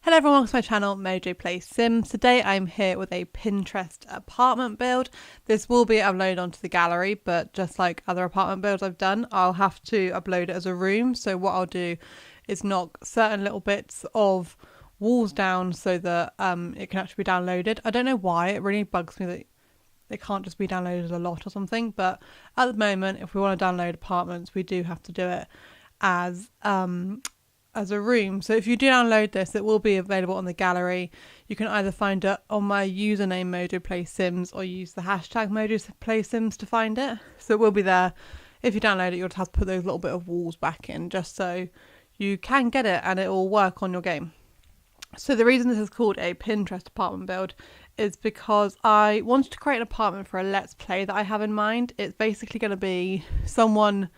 Hello everyone, welcome to my channel Mojo Plays Sims. Today I'm here with a Pinterest apartment build. This will be uploaded onto the gallery, but just like other apartment builds I've done, I'll have to upload it as a room. So what I'll do is knock certain little bits of walls down so that it can actually be downloaded. I don't know why, it really bugs me that it can't just be downloaded as a lot or something, but at the moment if we want to download apartments we do have to do it as a room. So if you do download this, it will be available on the gallery. You can either find it on my username mojoplayssims or use the hashtag mojoplayssims to find it. So it will be there. If you download it, you'll have to put those little bit of walls back in just so you can get it and it will work on your game. So the reason this is called a Pinterest apartment build is because I wanted to create an apartment for a Let's Play that I have in mind. It's basically going to be someone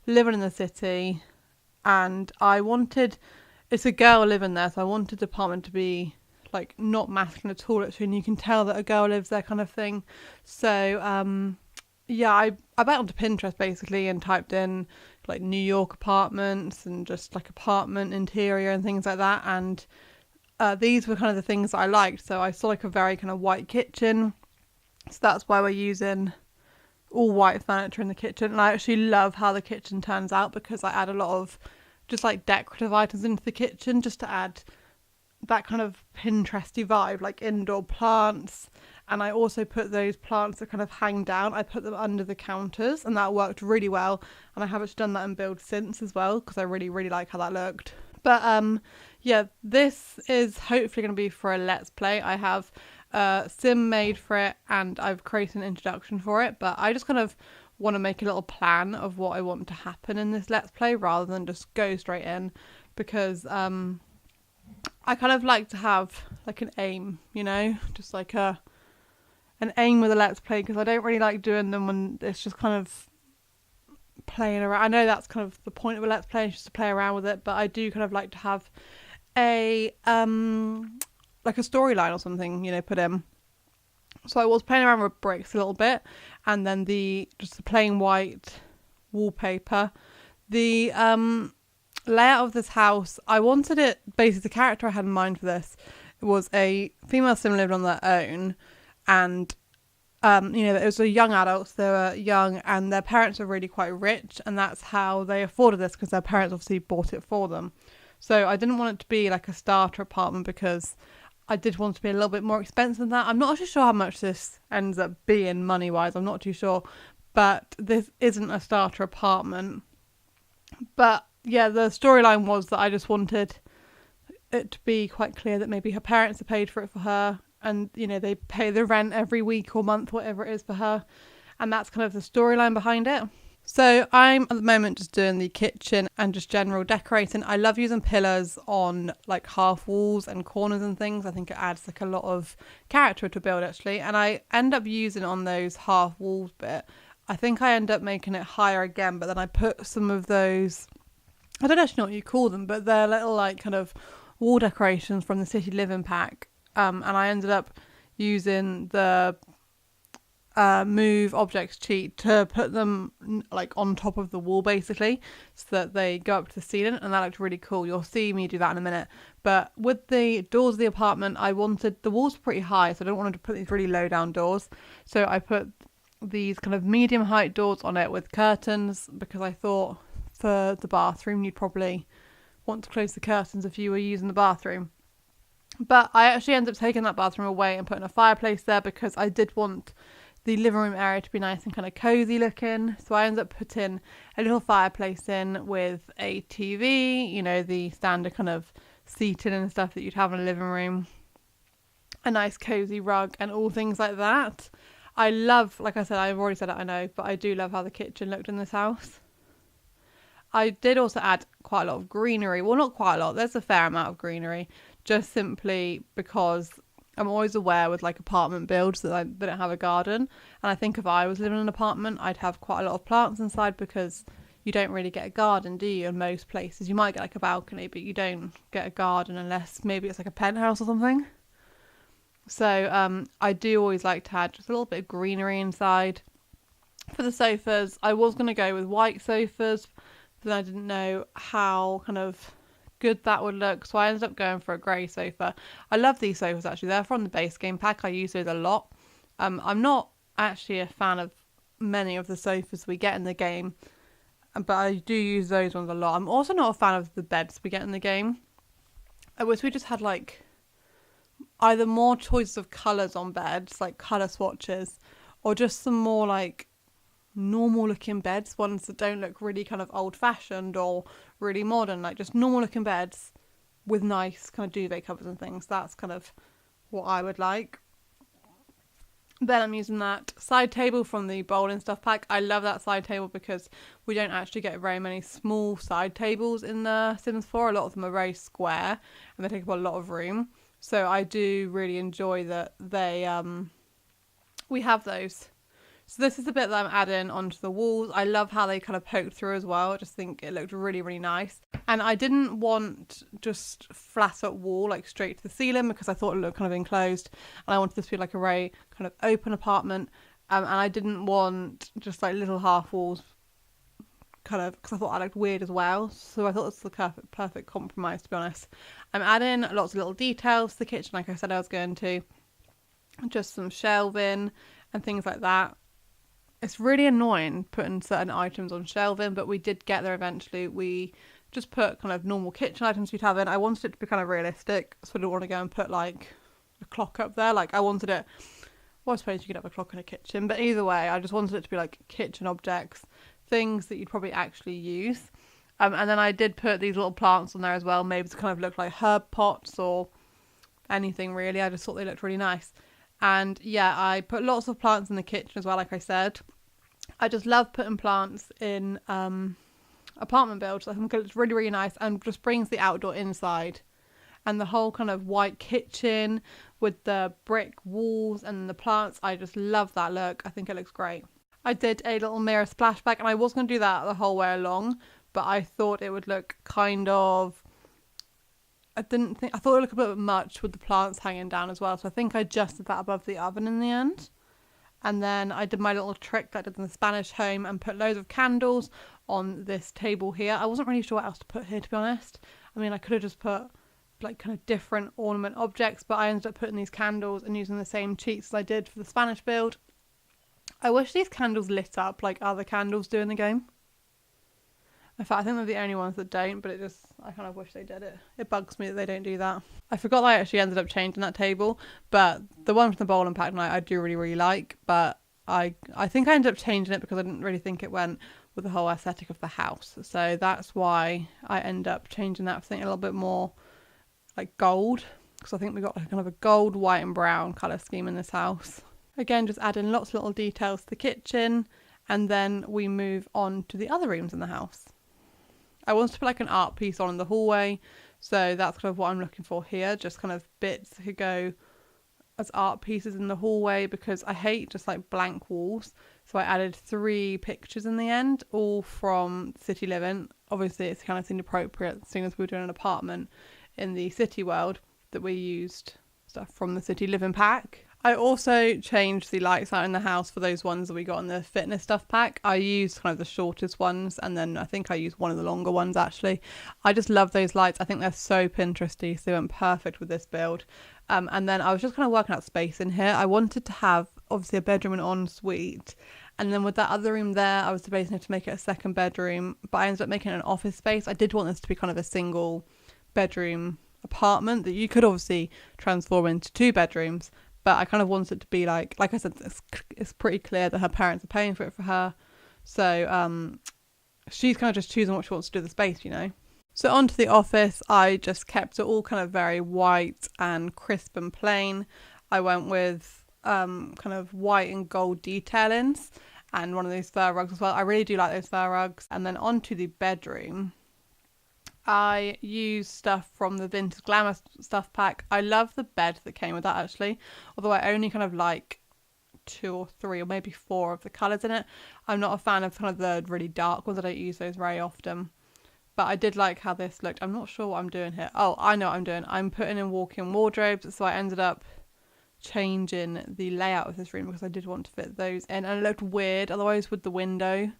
living in the city, and it's a girl living there, so I wanted the apartment to be like not masculine at all, and you can tell that a girl lives there kind of thing. So yeah, I went onto Pinterest basically and typed in like New York apartments and just like apartment interior and things like that, and these were kind of the things that I liked. So I saw like a very kind of white kitchen, so that's why we're using all white furniture in the kitchen. And I actually love how the kitchen turns out because I add a lot of just like decorative items into the kitchen just to add that kind of Pinteresty vibe, like indoor plants. And I also put those plants that kind of hang down, I put them under the counters, and that worked really well. And I haven't done that in build since as well because I really like how that looked. But yeah, this is hopefully going to be for a Let's Play. I have sim made for it and I've created an introduction for it, but I just kind of want to make a little plan of what I want to happen in this Let's Play rather than just go straight in, because I kind of like to have like an aim, you know, just like an aim with a Let's Play, because I don't really like doing them when it's just kind of playing around. I know that's kind of the point of a Let's Play, just to play around with it, but I do kind of like to have a like a storyline or something, you know, put in. So I was playing around with bricks a little bit, and then just the plain white wallpaper. The layout of this house, I wanted it, basically the character I had in mind for this was a female sim living on their own, and you know, it was a young adults, they were young and their parents were really quite rich, and that's how they afforded this because their parents obviously bought it for them. So I didn't want it to be like a starter apartment because I did want it to be a little bit more expensive than that. I'm not actually sure how much this ends up being money wise, I'm not too sure, but this isn't a starter apartment. But yeah, the storyline was that I just wanted it to be quite clear that maybe her parents have paid for it for her, and you know, they pay the rent every week or month, whatever it is for her, and that's kind of the storyline behind it. So I'm at the moment just doing the kitchen and just general decorating. I love using pillars on like half walls and corners and things. I think it adds like a lot of character to build actually, and I end up using on those half walls bit. I think I end up making it higher again, but then I put some of those, I don't actually know what you call them, but they're little like kind of wall decorations from the City Living pack, and I ended up using the move objects cheat to put them like on top of the wall basically, so that they go up to the ceiling, and that looked really cool. You'll see me do that in a minute. But with the doors of the apartment, I wanted the walls pretty high, so I don't want to put these really low down doors, so I put these kind of medium height doors on it with curtains, because I thought for the bathroom you'd probably want to close the curtains if you were using the bathroom. But I actually ended up taking that bathroom away and putting a fireplace there because I did want the living room area to be nice and kind of cozy looking. So I ended up putting a little fireplace in with a TV, you know, the standard kind of seating and stuff that you'd have in a living room, a nice cozy rug and all things like that. I love, like I said, I've already said it, I know, but I do love how the kitchen looked in this house. I did also add quite a lot of greenery. Well, not quite a lot, there's a fair amount of greenery, just simply because I'm always aware with like apartment builds that I don't have a garden, and I think if I was living in an apartment I'd have quite a lot of plants inside, because you don't really get a garden, do you, in most places? You might get like a balcony, but you don't get a garden unless maybe it's like a penthouse or something. So I do always like to add just a little bit of greenery inside. For the sofas, I was going to go with white sofas, but then I didn't know how kind of good that would look. So I ended up going for a grey sofa. I love these sofas actually. They're from the base game pack. I use those a lot. I'm not actually a fan of many of the sofas we get in the game, but I do use those ones a lot. I'm also not a fan of the beds we get in the game. I wish we just had like either more choices of colours on beds, like colour swatches, or just some more like normal looking beds, ones that don't look really kind of old fashioned or really modern, like just normal looking beds with nice kind of duvet covers and things. That's kind of what I would like. Then I'm using that side table from the bowling stuff pack. I love that side table because we don't actually get very many small side tables in the Sims 4. A lot of them are very square and they take up a lot of room. So I do really enjoy that we have those. So this is the bit that I'm adding onto the walls. I love how they kind of poked through as well. I just think it looked really, really nice. And I didn't want just flat up wall, like straight to the ceiling, because I thought it looked kind of enclosed. And I wanted this to be like a very kind of open apartment. And I didn't want just like little half walls, kind of, because I thought that looked weird as well. So I thought this was the perfect compromise, to be honest. I'm adding lots of little details to the kitchen, like I said I was going to. Just some shelving and things like that. It's really annoying putting certain items on shelving, but we did get there eventually. We just put kind of normal kitchen items we'd have in. I wanted it to be kind of realistic, so I didn't want to go and put like a clock up there. Like I wanted it, well, I suppose you could have a clock in a kitchen, but either way, I just wanted it to be like kitchen objects, things that you'd probably actually use. And then I did put these little plants on there as well, maybe to kind of look like herb pots or anything really. I just thought they looked really nice. And yeah, I put lots of plants in the kitchen as well, like I said. I just love putting plants in apartment builds. I think it's really, really nice and just brings the outdoor inside. And the whole kind of white kitchen with the brick walls and the plants, I just love that look. I think it looks great. I did a little mirror splashback, and I was going to do that the whole way along, but I thought it would look kind of... I thought it would look a bit much with the plants hanging down as well. So I think I adjusted that above the oven in the end. And then I did my little trick that I did in the Spanish home and put loads of candles on this table here. I wasn't really sure what else to put here, to be honest. I mean, I could have just put like kind of different ornament objects, but I ended up putting these candles and using the same cheats as I did for the Spanish build. I wish these candles lit up like other candles do in the game. In fact, I think they're the only ones that don't, but I kind of wish they did it. It bugs me that they don't do that. I forgot that I actually ended up changing that table, but the one from the bowl and pack night I do really, really like, but I think I ended up changing it because I didn't really think it went with the whole aesthetic of the house. So that's why I end up changing that for something a little bit more like gold, because I think we got like kind of a gold, white and brown colour scheme in this house. Again, just adding lots of little details to the kitchen, and then we move on to the other rooms in the house. I wanted to put like an art piece on in the hallway, so that's kind of what I'm looking for here, just kind of bits that could go as art pieces in the hallway, because I hate just like blank walls. So I added 3 pictures in the end, all from City Living. Obviously it's kind of seemed appropriate, seeing as we were doing an apartment in the city world, that we used stuff from the City Living pack. I also changed the lights out in the house for those ones that we got in the fitness stuff pack. I used kind of the shortest ones, and then I think I used one of the longer ones actually. I just love those lights. I think they're so Pinteresty, so they went perfect with this build. And then I was just kind of working out space in here. I wanted to have obviously a bedroom and ensuite, and then with that other room there, I was debating to make it a second bedroom, but I ended up making it an office space. I did want this to be kind of a single bedroom apartment that you could obviously transform into 2 bedrooms. But I kind of wanted it to be like I said, it's pretty clear that her parents are paying for it for her. So she's kind of just choosing what she wants to do with the space, you know. So onto the office, I just kept it all kind of very white and crisp and plain. I went with kind of white and gold detailings and one of those fur rugs as well. I really do like those fur rugs. And then onto the bedroom, I used stuff from the Vintage Glamour stuff pack. I love the bed that came with that actually, although I only kind of like 2 or 3 or maybe 4 of the colours in it. I'm not a fan of kind of the really dark ones. I don't use those very often, but I did like how this looked. I'm not sure what I'm doing here. Oh, I know what I'm doing. I'm putting in walk-in wardrobes, so I ended up changing the layout of this room because I did want to fit those in, and it looked weird otherwise with the window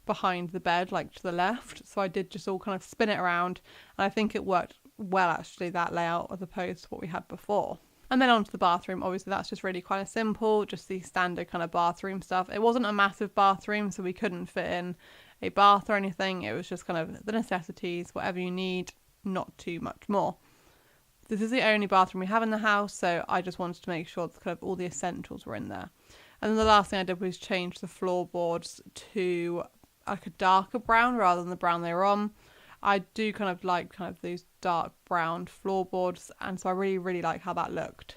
behind the bed, like to the left. So I did just all kind of spin it around, and I think it worked well actually, that layout, as opposed to what we had before. And then onto the bathroom. Obviously that's just really kind of simple, just the standard kind of bathroom stuff. It wasn't a massive bathroom, so we couldn't fit in a bath or anything. It was just kind of the necessities, whatever you need, not too much more. This is the only bathroom we have in the house, so I just wanted to make sure that kind of all the essentials were in there. And then the last thing I did was change the floorboards to like a darker brown rather than the brown they were on. I do kind of like these dark brown floorboards, and so I really like how that looked.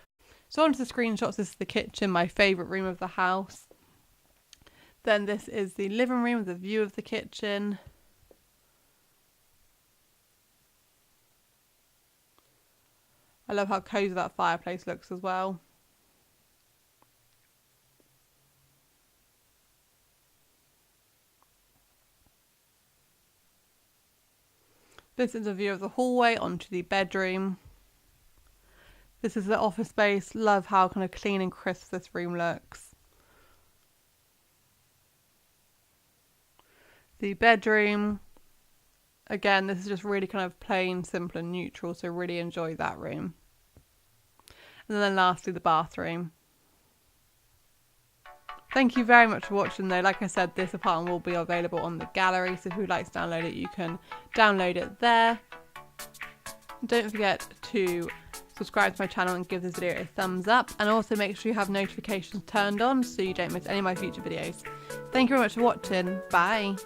So onto the screenshots. This is the kitchen, my favourite room of the house. Then this is the living room with a view of the kitchen. I love how cosy that fireplace looks as well. This is a view of the hallway onto the bedroom. This is the office space. Love how kind of clean and crisp this room looks. The bedroom. Again, this is just really kind of plain, simple and neutral, so really enjoy that room. And then lastly, the bathroom. Thank you very much for watching though. Like I said, this apartment will be available on the gallery, so if you'd like to download it, you can download it there. Don't forget to subscribe to my channel and give this video a thumbs up, and also make sure you have notifications turned on so you don't miss any of my future videos. Thank you very much for watching. Bye!